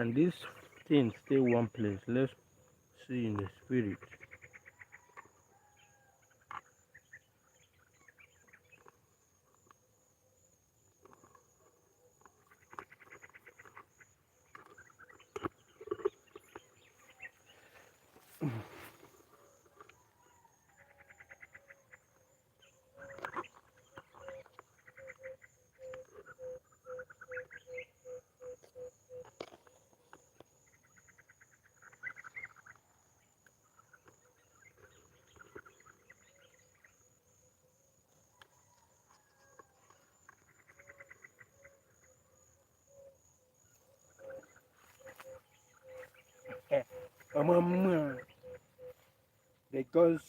Can this thing stay one place? Let's see in the spirit. Mama, because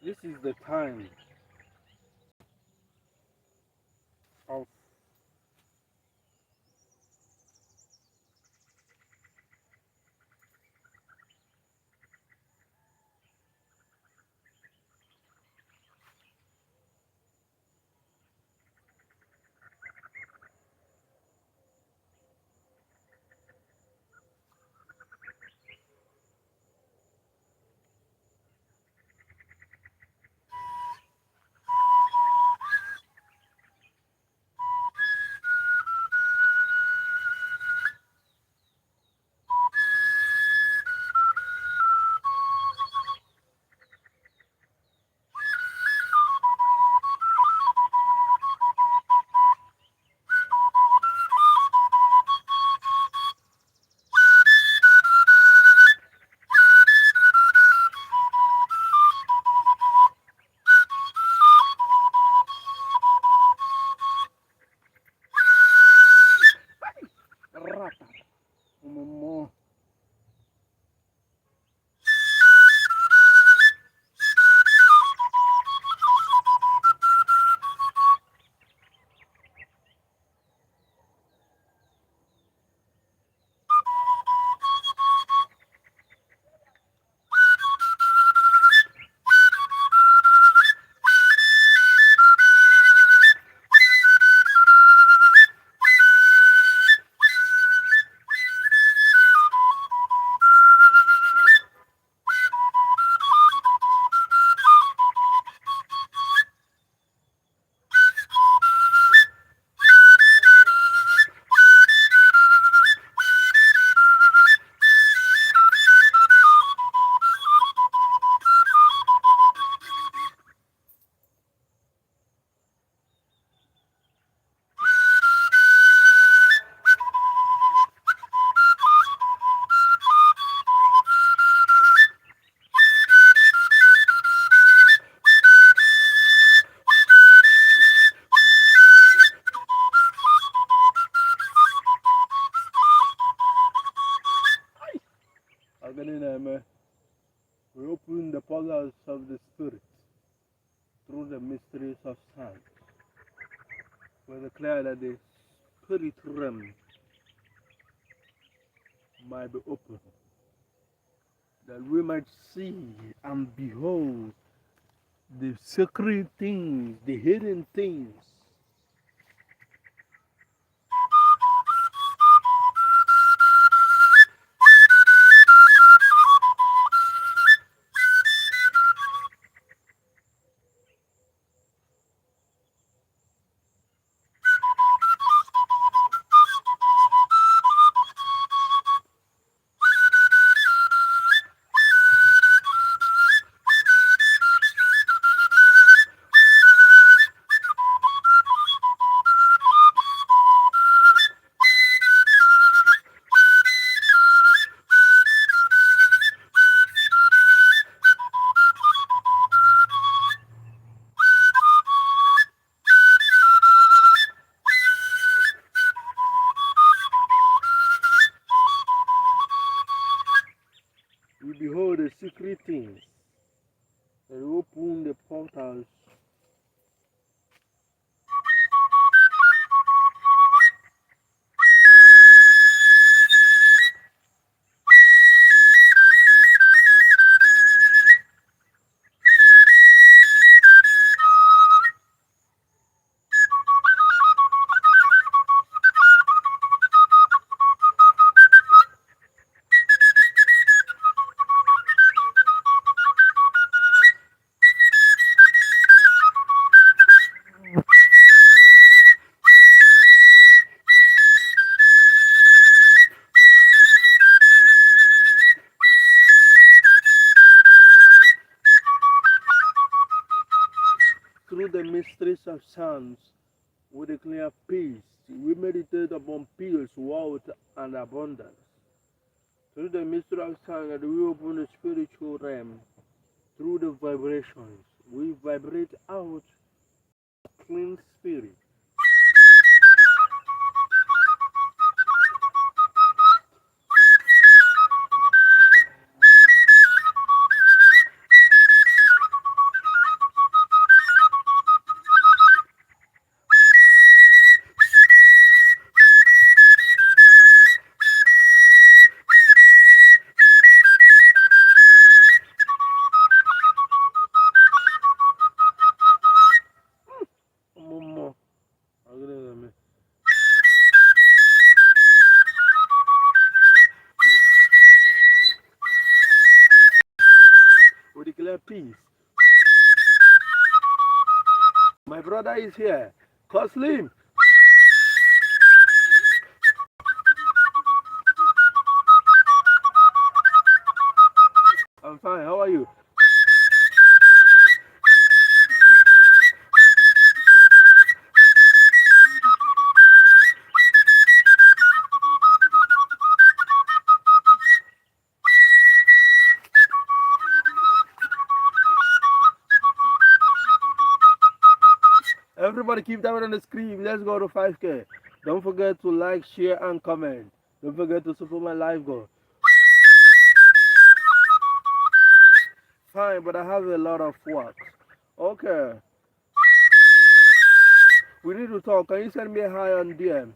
this is the time of rata. Mama, Aganine, we open the portals of the spirit through the mysteries of science. We declare that the spirit realm might be open, that we might see and behold the secret things, the hidden things. the mysteries of sounds, we declare peace. We meditate upon peace, wealth, and abundance. Through the mystery of sound, that we open the spiritual realm. Through the vibrations, we vibrate out a clean spirit. Momo, we declare peace. My brother is here. Coslim. I'm fine. How are you? Everybody keep that on the screen. Let's go to 5K. Don't forget to like, share, and comment. Don't forget to support my live goal. Fine, but I have a lot of work. Okay. We need to talk. Can you send me a hi on DM?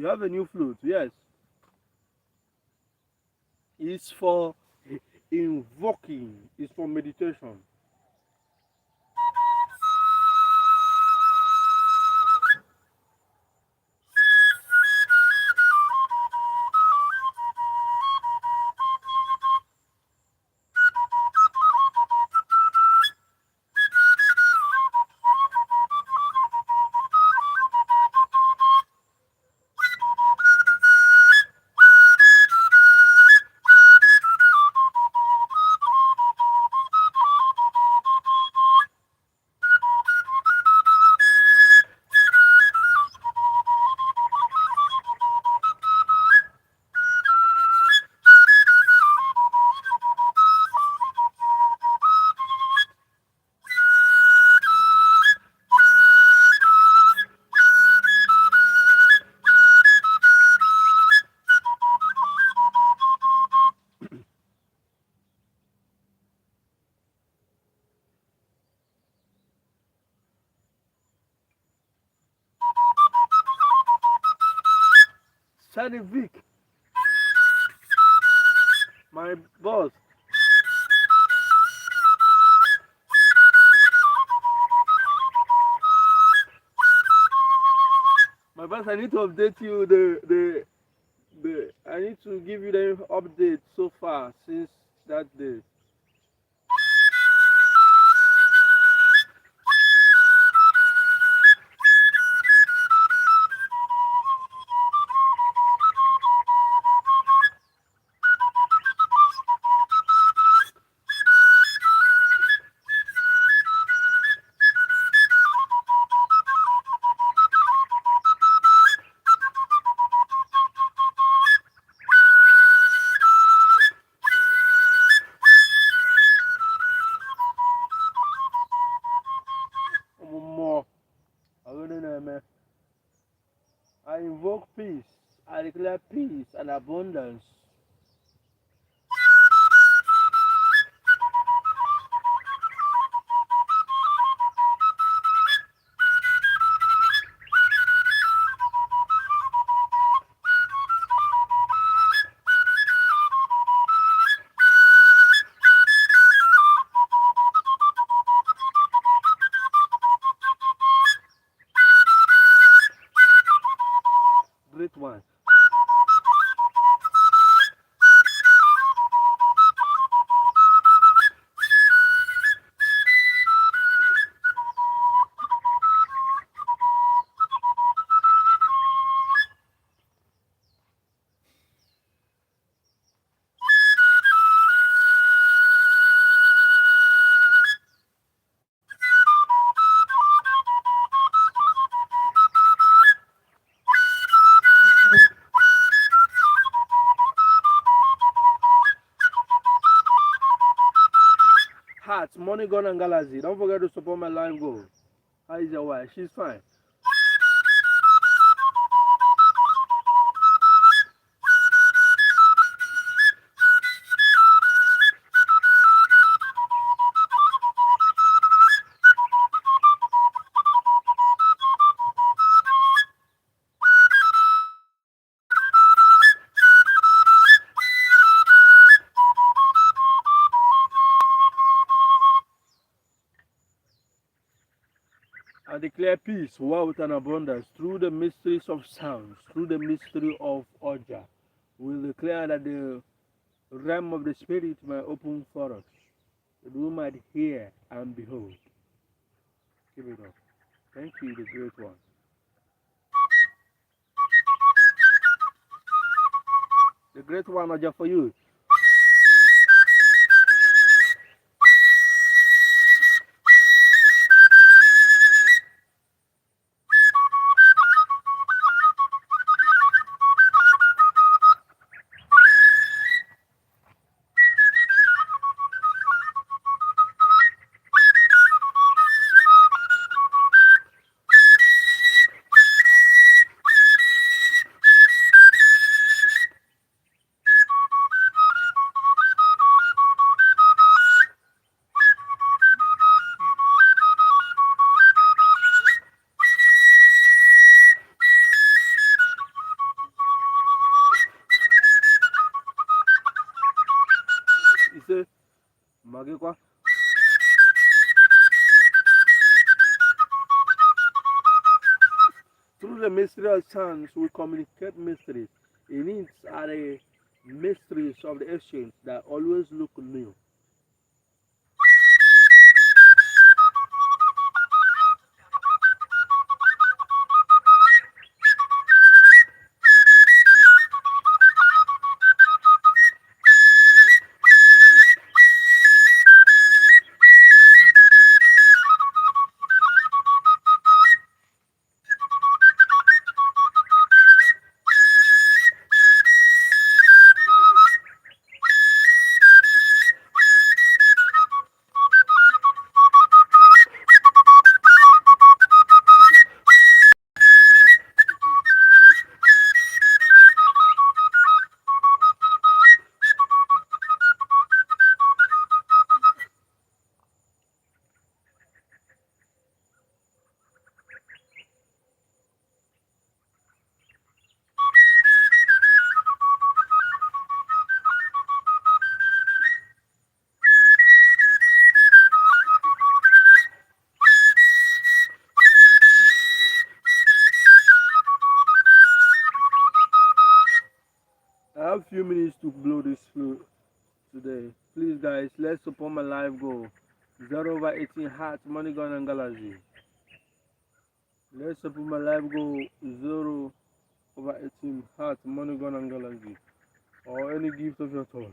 You have a new flute, yes. It's for invoking, it's for meditation. Sunny Vic, my boss. My boss, I need to update you I need to give you the update so far since that day. declare peace and abundance. Great one. Hearts, Money Gun and Galaxy. Don't forget to support my live goal. How is your wife? She's fine. I declare peace, wealth, and abundance through the mysteries of sounds, through the mystery of Oja. We declare that the realm of the spirit may open for us, that we might hear and behold. Give it up. Thank you, the great one. The great one, Oja, for you. He said, Magikwa. Through the mystery of sounds, we communicate mysteries. It are the mysteries of the ancients that always look new. I have a few minutes to blow this flute today. Please, guys, let's support my live goal. 0 over 18 Hearts, Money Gun, and Galaxy. Let's support my live goal. 0 over 18 Hearts, Money Gun, and Galaxy. Or any gift of your choice.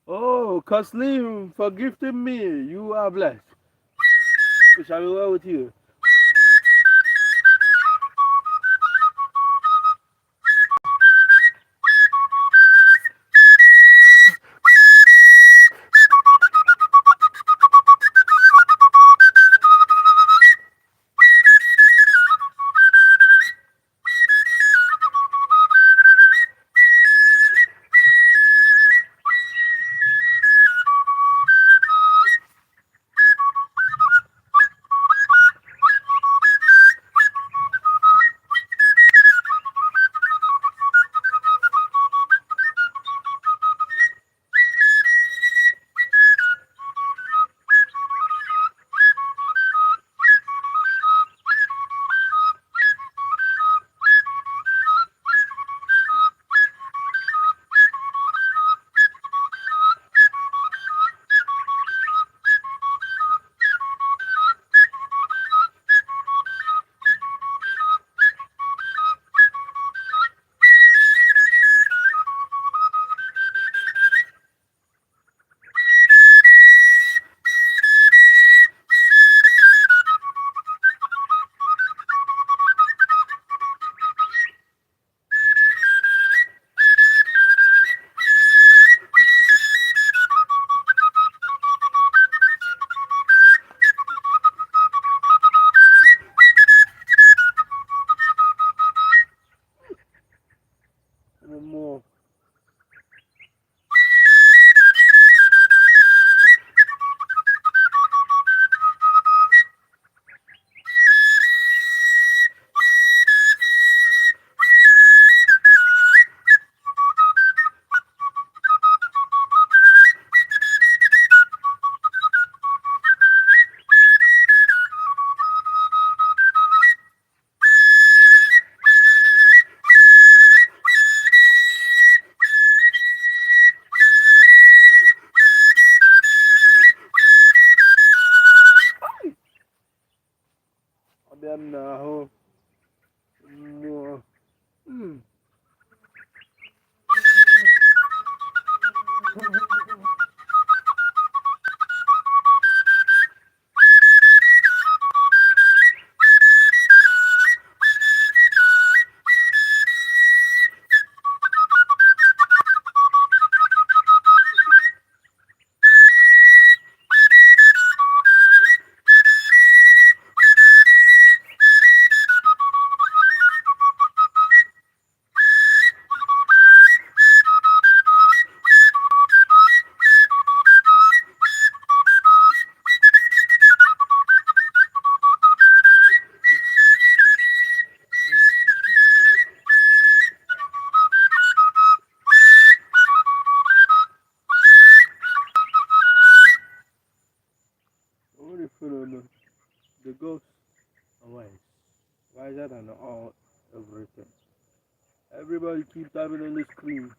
Oh, Kaslim, for gifting me. You are blessed. We shall be well with you. Even more. Abbiamo now more. Only for the ghost away. Wiser than all everything. Everybody keep tapping on the screen.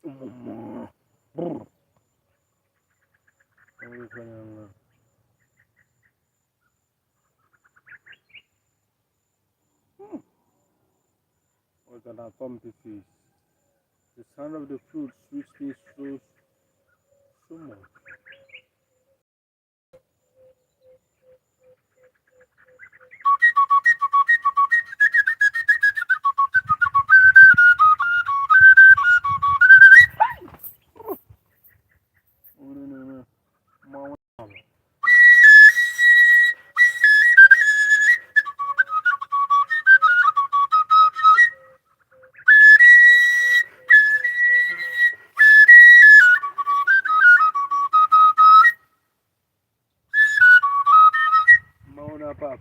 Brr. We're gonna come to fish. The sound of the flute sweets me so much. Mauna Papa.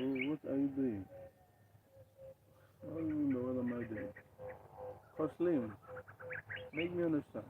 Oh, what are you doing? I don't even know what am I doing. Coslim, make me understand.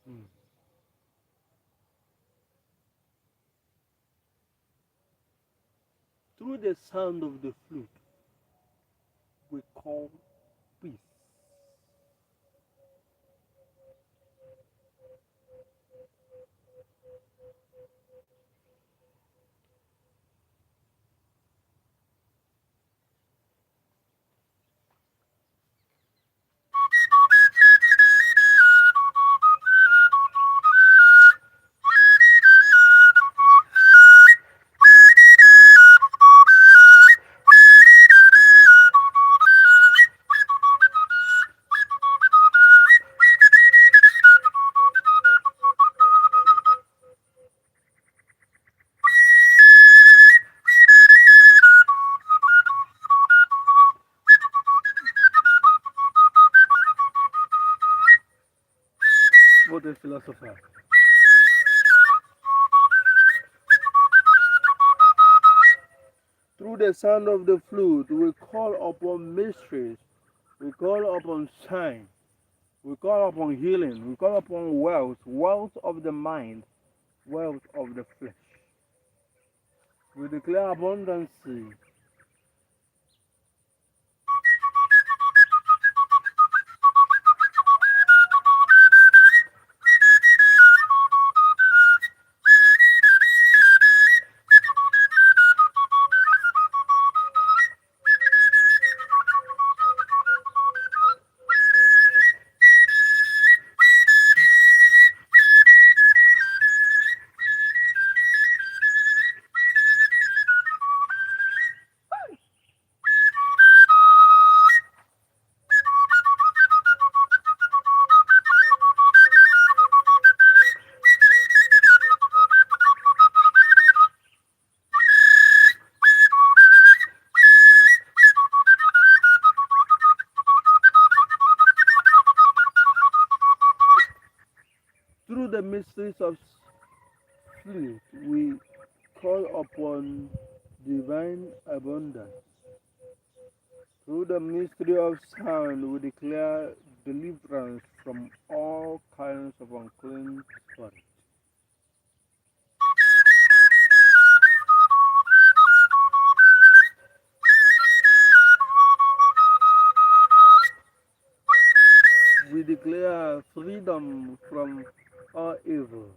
Hmm. Through the sound of the flute, we call peace. What a philosopher. Through the sound of the flute, we call upon mysteries, we call upon signs, we call upon healing, we call upon wealth, wealth of the mind, wealth of the flesh. We declare abundance. the mysteries of sleep, we call upon divine abundance. Through the mystery of sound, we declare deliverance from all kinds of unclean spirits. We declare freedom from all evil.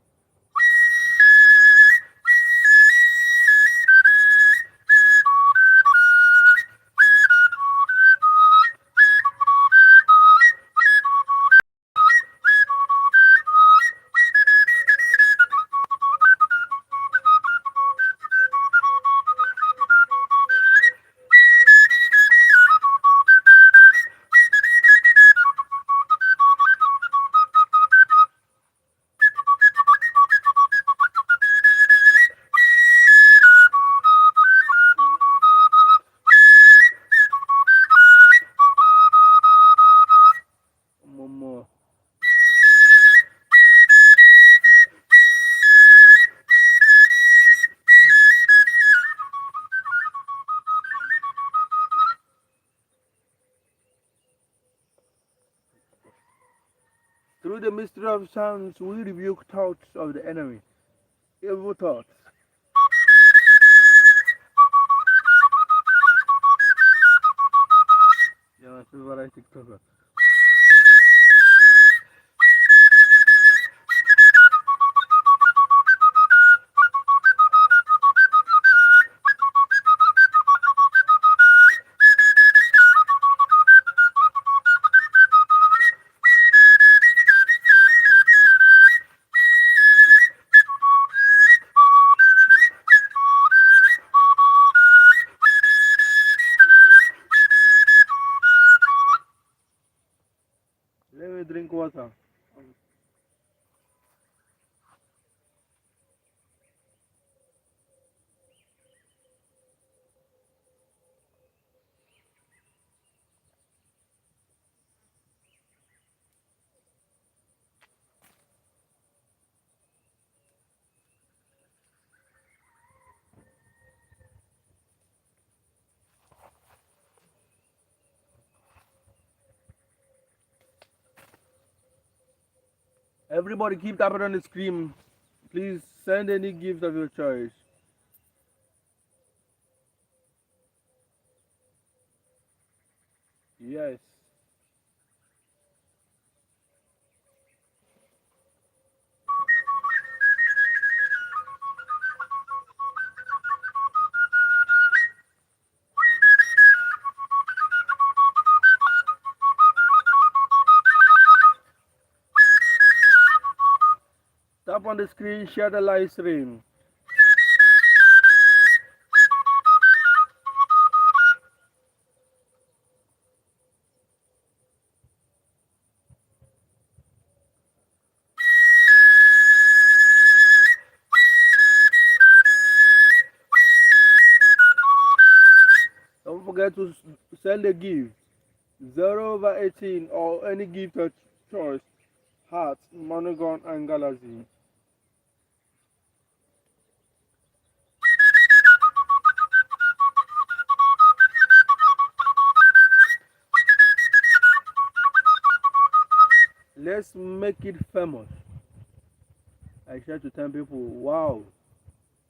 Momo. Through the mystery of sounds, we rebuke thoughts of the enemy, evil thoughts. Yeah, my favorite TikToker. Let me drink water. Everybody keep tapping on the screen. Please send any gift of your choice. Yes. Tap on the screen, share the live stream. Don't forget to send a gift. 0/18 or any gift of choice. Heart, Monogon, and Galaxy. Let's make it famous. I share to 10 people. Wow.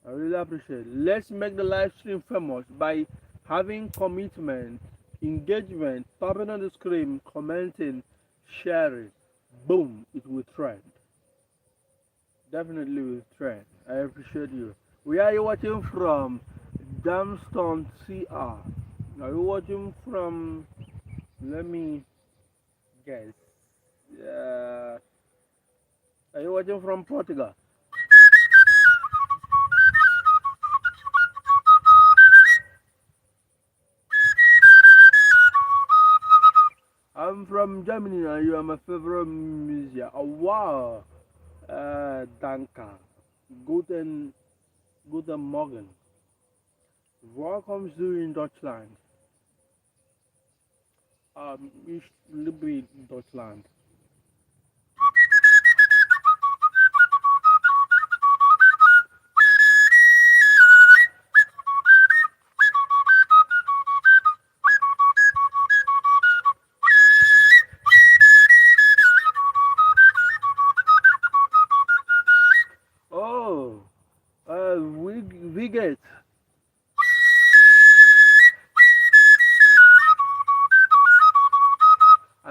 I really appreciate it. Let's make the live stream famous by having commitment, engagement, tapping on the screen, commenting, sharing. Boom, it will trend. Definitely will trend. I appreciate you. Where are you watching from? Damstone CR. Are you watching from? Let me guess. Uh, are you watching from Portugal? I'm from Germany and you are my favorite musician. Oh, wow. Danke. Guten, guten Morgen. Welcome to in Deutschland. Ich liebe Deutschland.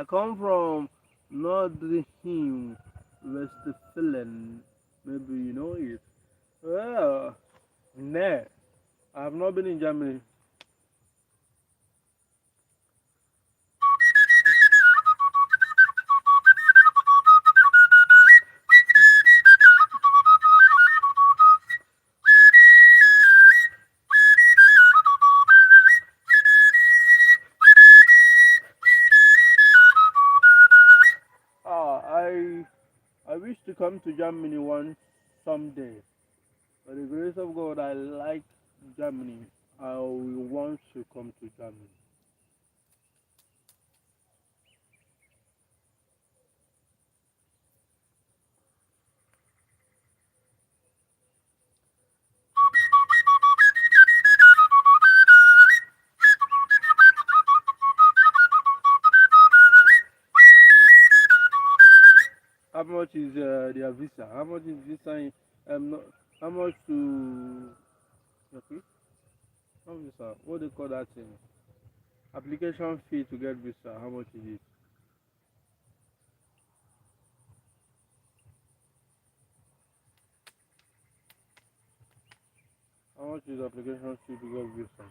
I come from Nordheim, Westfalen. Maybe you know it. Well, nah, I have not been in Germany. Ah, I wish to come to Germany one someday. By the grace of God, I like Germany. I will want to come to Germany. How much is their visa? How much is visa? No, how much to okay? Not visa. What they call that thing? Application fee to get visa. How much is it? How much is application fee to get visa?